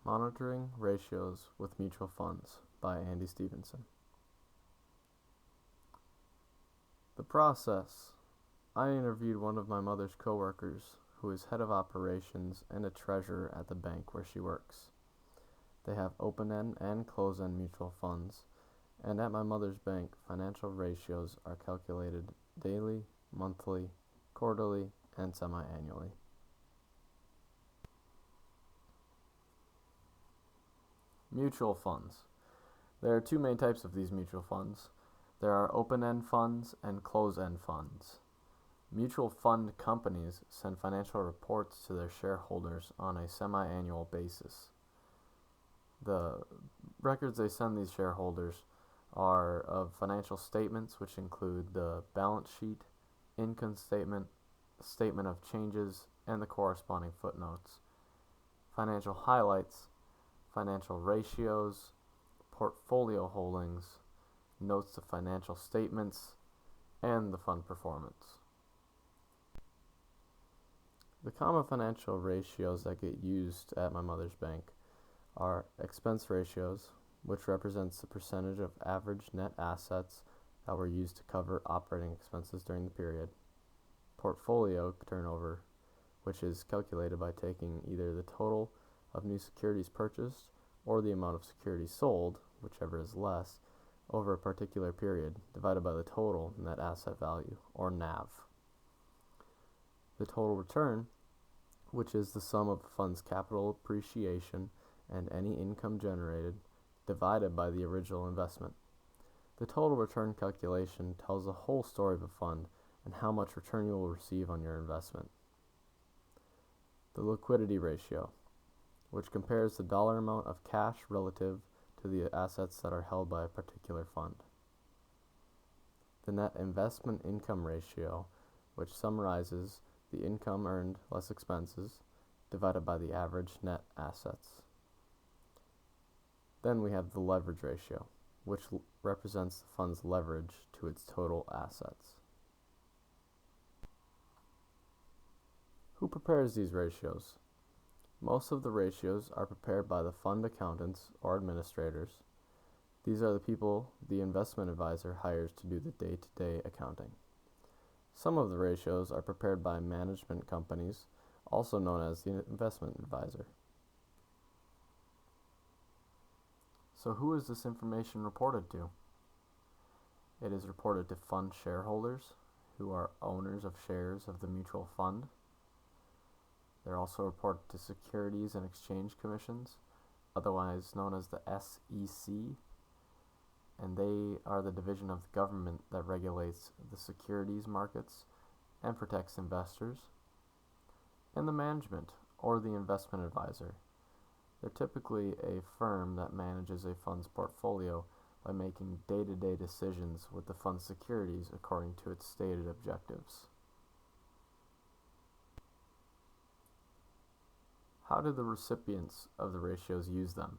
Monitoring Ratios with Mutual Funds by Andystevenson. The process. I interviewed one of my mother's coworkers who is head of operations and a treasurer at the bank where she works. They have open-end and close-end mutual funds, and at my mother's bank, financial ratios are calculated daily, monthly, quarterly, and semi-annually. Mutual funds. There are two main types of these mutual funds. There are open-end funds and close-end funds. Mutual fund companies send financial reports to their shareholders on a semi-annual basis. The records they send these shareholders are of financial statements, which include the balance sheet, income statement, statement of changes, and the corresponding footnotes, financial highlights, financial ratios, portfolio holdings, notes to financial statements, and the fund performance. The common financial ratios that get used at my mother's bank are expense ratios, which represents the percentage of average net assets that were used to cover operating expenses during the period, portfolio turnover, which is calculated by taking either the total of new securities purchased or the amount of securities sold, whichever is less, over a particular period, divided by the total net asset value, or NAV. The total return, which is the sum of the fund's capital appreciation and any income generated, divided by the original investment. The total return calculation tells the whole story of a fund and how much return you will receive on your investment. The liquidity ratio, which compares the dollar amount of cash relative to the assets that are held by a particular fund. The net investment income ratio, which summarizes the income earned less expenses divided by the average net assets. Then we have the leverage ratio, which represents the fund's leverage to its total assets. Who prepares these ratios? Most of the ratios are prepared by the fund accountants or administrators. These are the people the investment advisor hires to do the day-to-day accounting. Some of the ratios are prepared by management companies, also known as the investment advisor. So who is this information reported to? It is reported to fund shareholders, who are owners of shares of the mutual fund. They're also reported to Securities and Exchange Commissions, otherwise known as the SEC, and they are the division of the government that regulates the securities markets and protects investors. And the management, or the investment advisor. They're typically a firm that manages a fund's portfolio by making day-to-day decisions with the fund's securities according to its stated objectives. How do the recipients of the ratios use them?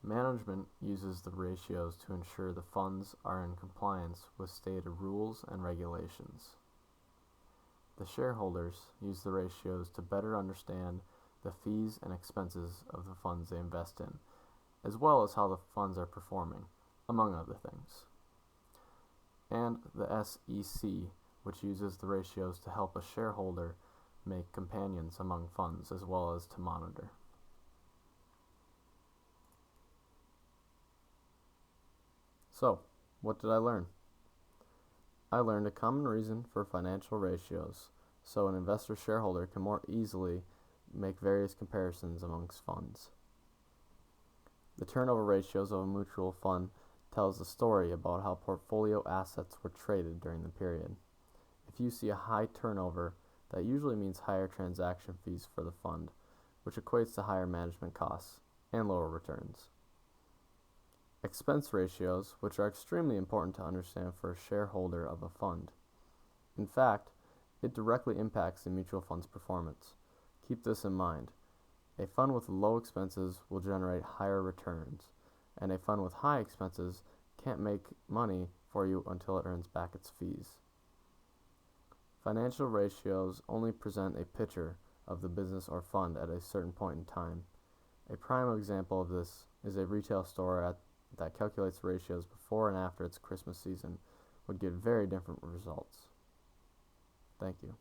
Management uses the ratios to ensure the funds are in compliance with stated rules and regulations. The shareholders use the ratios to better understand the fees and expenses of the funds they invest in, as well as how the funds are performing, among other things. And the SEC, which uses the ratios to help a shareholder make companions among funds as well as to monitor. So, what did I learn? I learned a common reason for financial ratios, so an investor shareholder can more easily make various comparisons amongst funds. The turnover ratios of a mutual fund tells a story about how portfolio assets were traded during the period. If you see a high turnover, that usually means higher transaction fees for the fund, which equates to higher management costs and lower returns. Expense ratios, which are extremely important to understand for a shareholder of a fund. In fact, it directly impacts the mutual fund's performance. Keep this in mind. A fund with low expenses will generate higher returns, and a fund with high expenses can't make money for you until it earns back its fees. Financial ratios only present a picture of the business or fund at a certain point in time. A prime example of this is a retail store that calculates ratios before and after its Christmas season would get very different results. Thank you.